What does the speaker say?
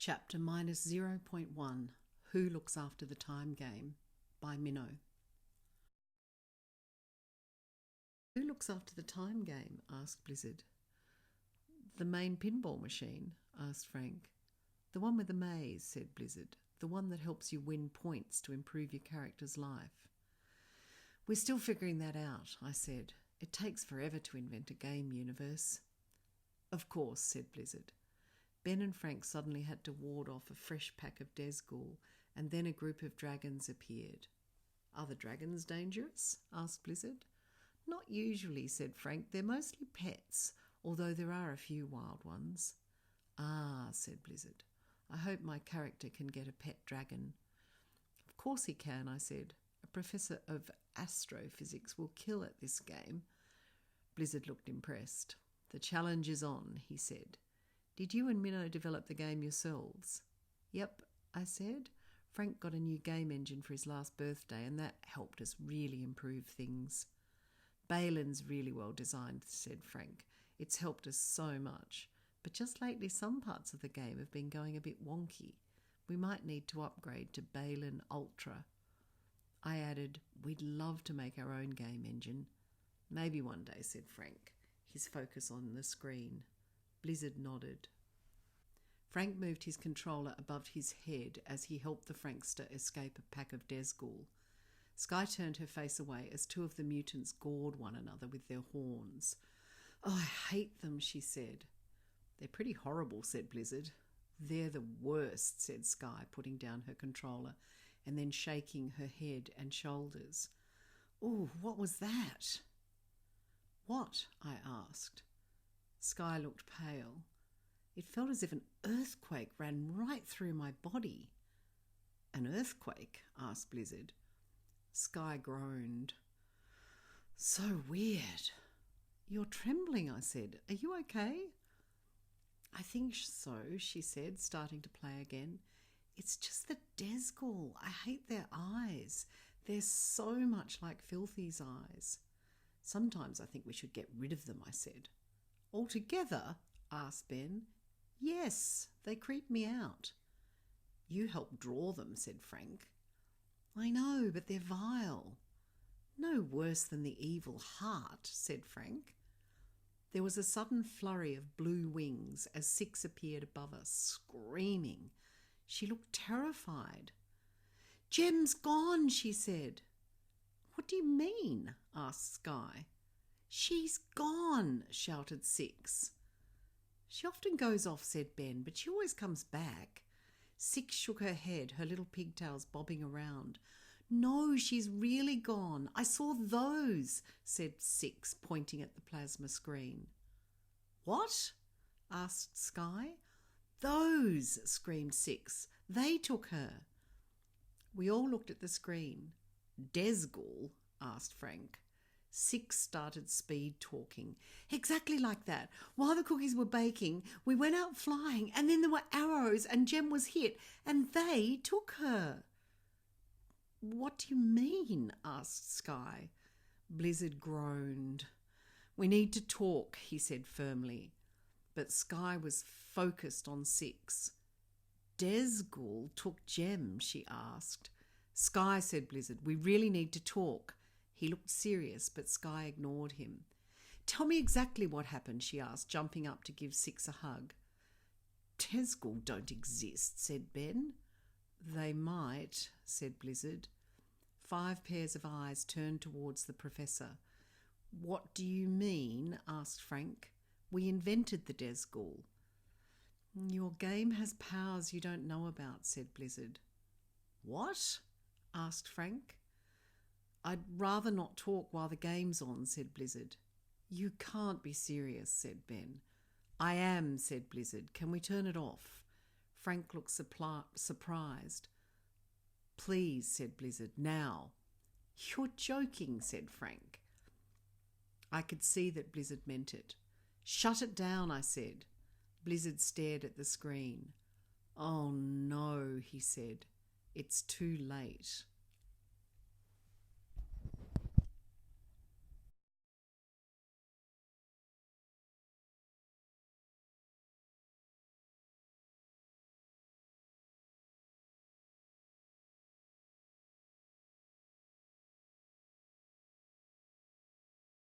Chapter -0.1 Who Looks After the Time Game by Minnow. Who looks after the time game? Asked Blizzard. The main pinball machine? Asked Frank. The one with the maze, said Blizzard. The one that helps you win points to improve your character's life. We're still figuring that out, I said. It takes forever to invent a game universe. Of course, said Blizzard. Ben and Frank suddenly had to ward off a fresh pack of Dezgul, and then a group of dragons appeared. Are the dragons dangerous? Asked Blizzard. Not usually, said Frank. They're mostly pets, although there are a few wild ones. Ah, said Blizzard. I hope my character can get a pet dragon. Of course he can, I said. A professor of astrophysics will kill at this game. Blizzard looked impressed. The challenge is on, he said. Did you and Minnow develop the game yourselves? Yep, I said. Frank got a new game engine for his last birthday, and that helped us really improve things. Balin's really well designed, said Frank. It's helped us so much. But just lately some parts of the game have been going a bit wonky. We might need to upgrade to Balin Ultra. I added, we'd love to make our own game engine. Maybe one day, said Frank, his focus on the screen. Blizzard nodded. Frank moved his controller above his head as he helped the Frankster escape a pack of Dezgul. Sky turned her face away as two of the mutants gored one another with their horns. Oh, I hate them, she said. They're pretty horrible, said Blizzard. They're the worst, said Sky, putting down her controller and then shaking her head and shoulders. Oh, what was that? What? I asked. Sky looked pale. It felt as if an earthquake ran right through my body. An earthquake? Asked Blizzard. Sky groaned. So weird. You're trembling, I said. Are you okay? I think so, she said, starting to play again. It's just the Dezgul. I hate their eyes. They're so much like Filthy's eyes. Sometimes I think we should get rid of them, I said. Altogether? Asked Ben. Yes, they creep me out. You helped draw them, said Frank. I know, but they're vile. No worse than the evil heart, said Frank. There was a sudden flurry of blue wings as Six appeared above us, screaming. She looked terrified. Gem's gone, she said. What do you mean? Asked Sky. She's gone, shouted Six. She often goes off, said Ben, but she always comes back. Six shook her head, her little pigtails bobbing around. No, she's really gone. I saw those, said Six, pointing at the plasma screen. What? Asked Sky. Those, screamed Six. They took her. We all looked at the screen. Dezgul? Asked Frank. Six started speed talking. Exactly like that. While the cookies were baking, we went out flying, and then there were arrows, and Gem was hit, and they took her. What do you mean? Asked Sky. Blizzard groaned. We need to talk, he said firmly. But Sky was focused on Six. Dezgul took Gem, she asked. Sky, said Blizzard, we really need to talk. He looked serious, but Sky ignored him. Tell me exactly what happened, she asked, jumping up to give Six a hug. Dezgul don't exist, said Ben. They might, said Blizzard. 5 pairs of eyes turned towards the professor. What do you mean? Asked Frank. We invented the Dezgul. Your game has powers you don't know about, said Blizzard. What? Asked Frank. I'd rather not talk while the game's on, said Blizzard. You can't be serious, said Ben. I am, said Blizzard. Can we turn it off? Frank looked surprised. Please, said Blizzard, now. You're joking, said Frank. I could see that Blizzard meant it. Shut it down, I said. Blizzard stared at the screen. Oh no, he said. It's too late.